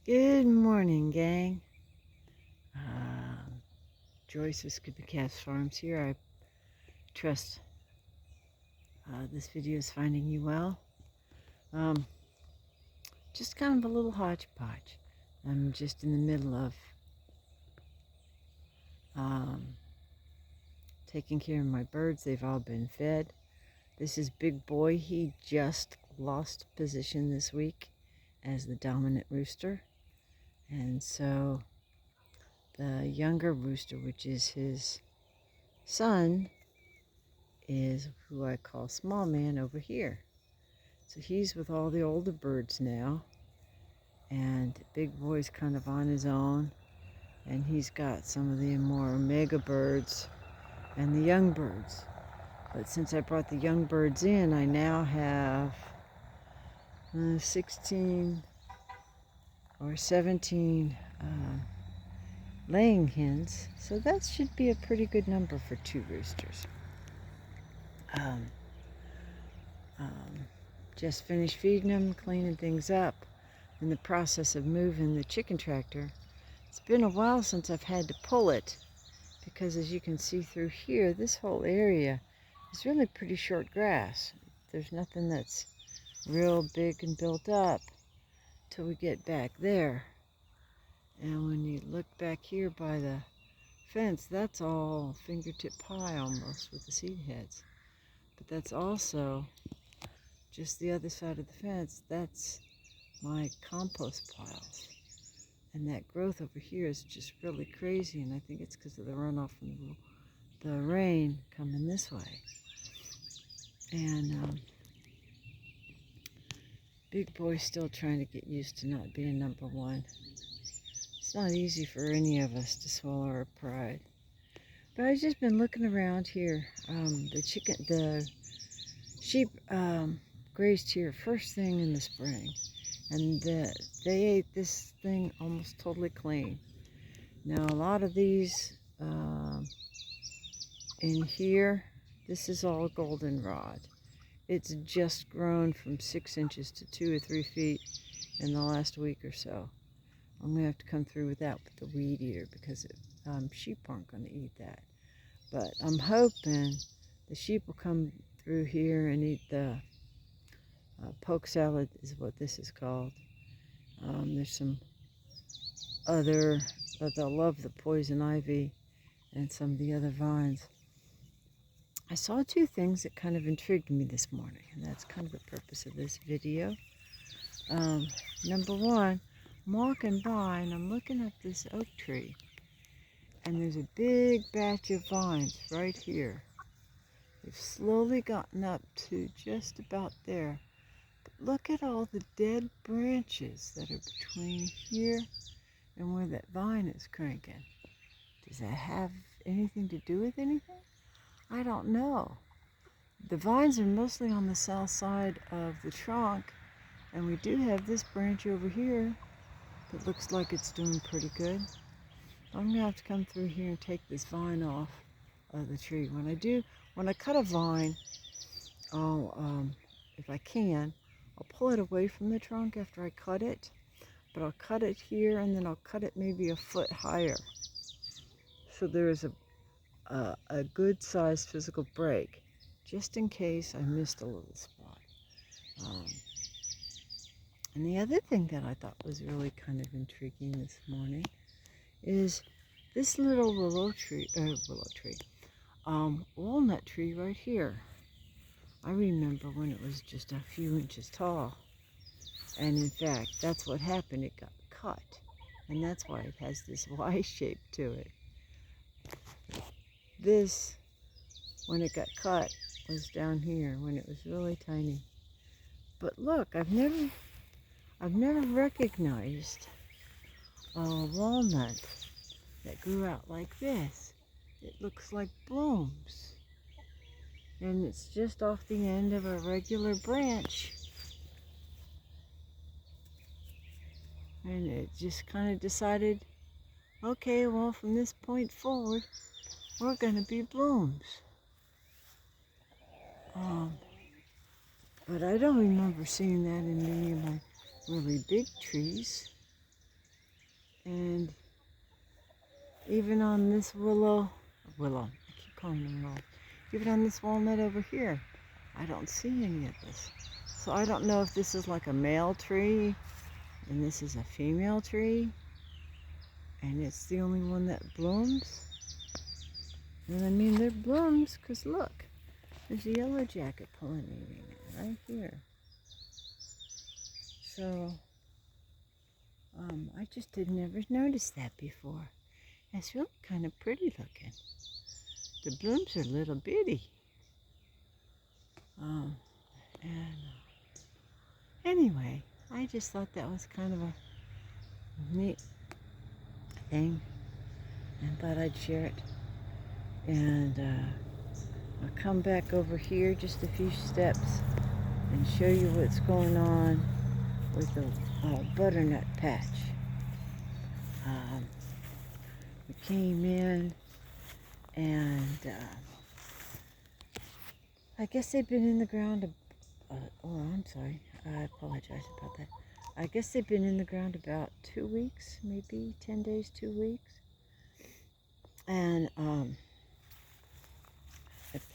Good morning, gang. Joyce with Scoopy Cats Farms here. I trust this video is finding you well. Um, just kind of a little hodgepodge. I'm just in the middle of taking care of my birds. They've all been fed. This is Big Boy. He just lost position this week as the dominant rooster. And so the younger rooster, which is his son, is who I call Small Man over here. So he's with all the older birds now, and Big Boy's kind of on his own, and he's got some of the more omega birds and the young birds. But since I brought the young birds in, I now have 16 or 17 laying hens, so that should be a pretty good number for 2 roosters. Just finished feeding them, cleaning things up, in the process of moving the chicken tractor. It's been a while since I've had to pull it, because as you can see through here, this whole area is really pretty short grass. There's nothing that's real big and built up till we get back there. And when you look back here by the fence, that's all fingertip pie almost with the seed heads. But that's also just the other side of the fence. That's my compost piles. And that growth over here is just really crazy, and I think it's because of the runoff from the rain coming this way. And Big Boy's still trying to get used to not being number one. It's not easy for any of us to swallow our pride. But I've just been looking around here. The sheep grazed here first thing in the spring, and they ate this thing almost totally clean. Now a lot of these in here, this is all goldenrod. It's just grown from 6 inches to 2 or 3 feet in the last week or so. I'm going to have to come through with that with the weed eater, because sheep aren't going to eat that. But I'm hoping the sheep will come through here and eat the poke salad is what this is called. There's some other, but they'll love the poison ivy and some of the other vines. I saw 2 things that kind of intrigued me this morning, and that's kind of the purpose of this video. Number one, I'm walking by and I'm looking at this oak tree, and there's a big batch of vines right here. They've slowly gotten up to just about there. But look at all the dead branches that are between here and where that vine is cranking. Does that have anything to do with anything? I don't know. The vines are mostly on the south side of the trunk, and we do have this branch over here that looks like it's doing pretty good. I'm going to have to come through here and take this vine off of the tree. When I cut a vine, if I can, I'll pull it away from the trunk after I cut it. But I'll cut it here, and then I'll cut it maybe a foot higher, so there is a good sized physical break, just in case I missed a little spot. And the other thing that I thought was really kind of intriguing this morning is this little walnut tree right here. I remember when it was just a few inches tall, and in fact that's what happened. It got cut, and that's why it has this Y shape to it. This, when it got cut, was down here when it was really tiny. But look, I've never recognized a walnut that grew out like this. It looks like blooms, and it's just off the end of a regular branch, and it just kind of decided, okay, well, from this point forward we're going to be blooms. But I don't remember seeing that in any of my really big trees. And even on this willow, I keep calling them willow, even on this walnut over here, I don't see any of this. So I don't know if this is like a male tree and this is a female tree and it's the only one that blooms. And I mean, there blooms because look, there's a yellow jacket pollinating it right here. So I just didn't ever notice that before. It's really kind of pretty looking. The blooms are little bitty. And anyway, I just thought that was kind of a neat thing and thought I'd share it. And I'll come back over here just a few steps and show you what's going on with the butternut patch. We came in and I guess they've been in the ground, I'm sorry, I apologize about that. I guess they've been in the ground about 2 weeks, maybe 10 days, 2 weeks. And I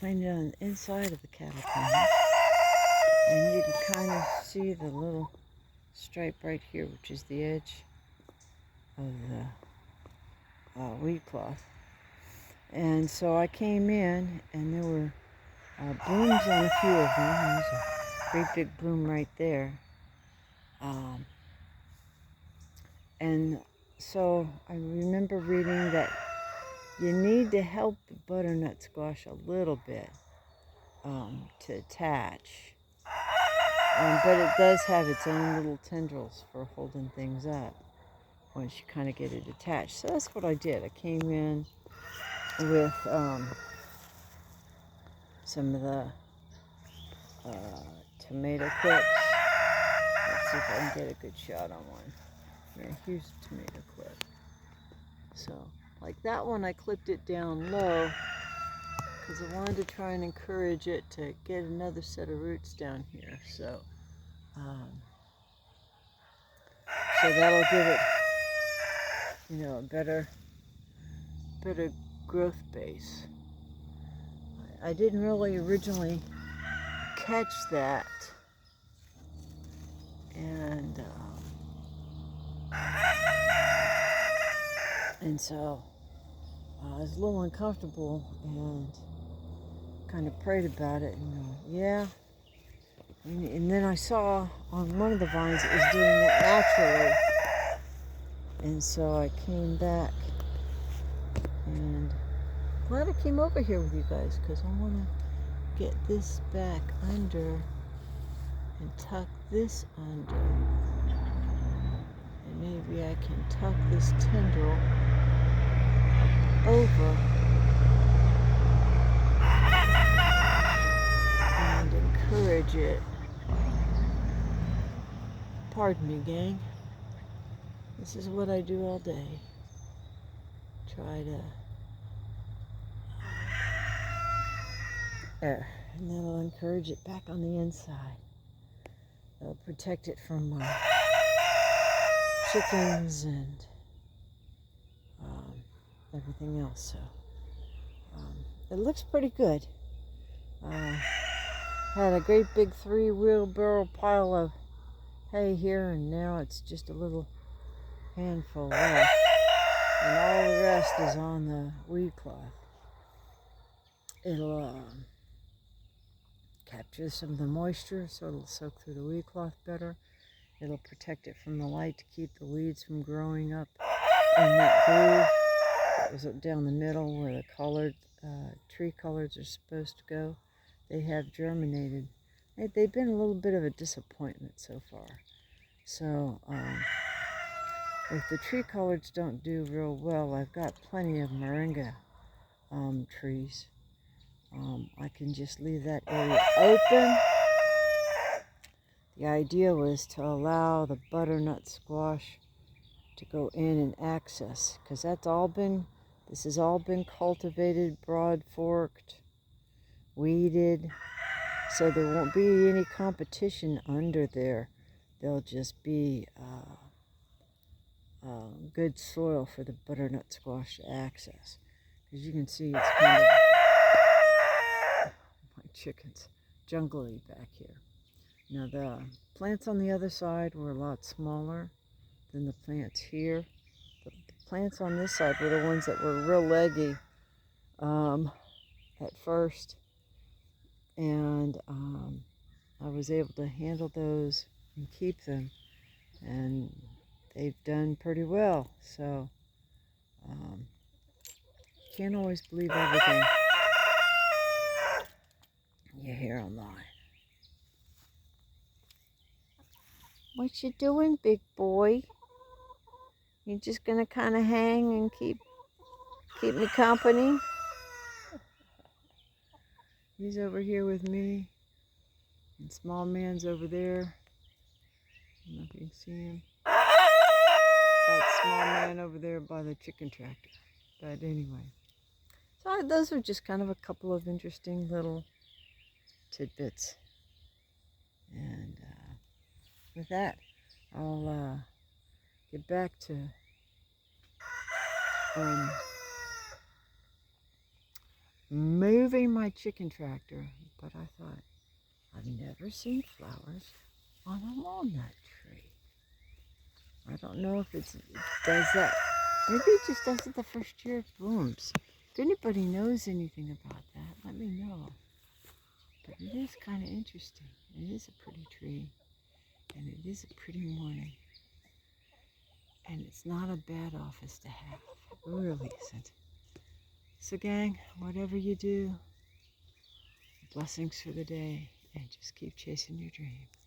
planted on the inside of the cattle pen. And you can kind of see the little stripe right here, which is the edge of the weed cloth. And so I came in, and there were blooms on a few of them. There's a great big bloom right there. And so I remember reading that you need to help the butternut squash a little bit to attach. But it does have its own little tendrils for holding things up once you kind of get it attached. So that's what I did. I came in with some of the tomato clips. Let's see if I can get a good shot on one. Yeah, here's a tomato clip. So, like that one, I clipped it down low because I wanted to try and encourage it to get another set of roots down here. So that'll give it, a better growth base. I didn't really originally catch that, and so I was a little uncomfortable and kind of prayed about it. And then I saw on one of the vines it was doing that naturally. And so I came back and glad I came over here with you guys because I want to get this back under and tuck this under. And maybe I can tuck this tendril over and encourage it. Pardon me, gang. This is what I do all day. Try to there, and that'll encourage it back on the inside. It'll protect it from chickens and everything else. So it looks pretty good. Had a great big 3-wheelbarrow pile of hay here, and now it's just a little handful left, and all the rest is on the weed cloth. It'll capture some of the moisture, so it'll soak through the weed cloth better. It'll protect it from the light to keep the weeds from growing up in that groove that was down the middle where the colored tree coloreds are supposed to go. They have germinated. They've been a little bit of a disappointment so far. So if the tree coloreds don't do real well, I've got plenty of moringa trees. I can just leave that area open. The idea was to allow the butternut squash to go in and access, because this has all been cultivated, broad forked, weeded, so there won't be any competition under there. There'll just be good soil for the butternut squash to access. As you can see, it's kind of, my chickens, jungly back here. Now the plants on the other side were a lot smaller than the plants here. The plants on this side were the ones that were real leggy at first, and I was able to handle those and keep them, and they've done pretty well. So can't always believe everything you hear online. What you doing, big boy? You just gonna kind of hang and keep me company? He's over here with me, and small man's over there. I don't know if you can see him. That small man over there by the chicken tractor. But anyway, so those are just kind of a couple of interesting little tidbits. And with that, I'll get back to moving my chicken tractor. But I thought, I've never seen flowers on a walnut tree. I don't know if it does that. Maybe it just does it the first year it blooms. If anybody knows anything about that, let me know. But it is kind of interesting. It is a pretty tree, and it is a pretty morning. And it's not a bad office to have. It really isn't. So gang, whatever you do, blessings for the day, and just keep chasing your dreams.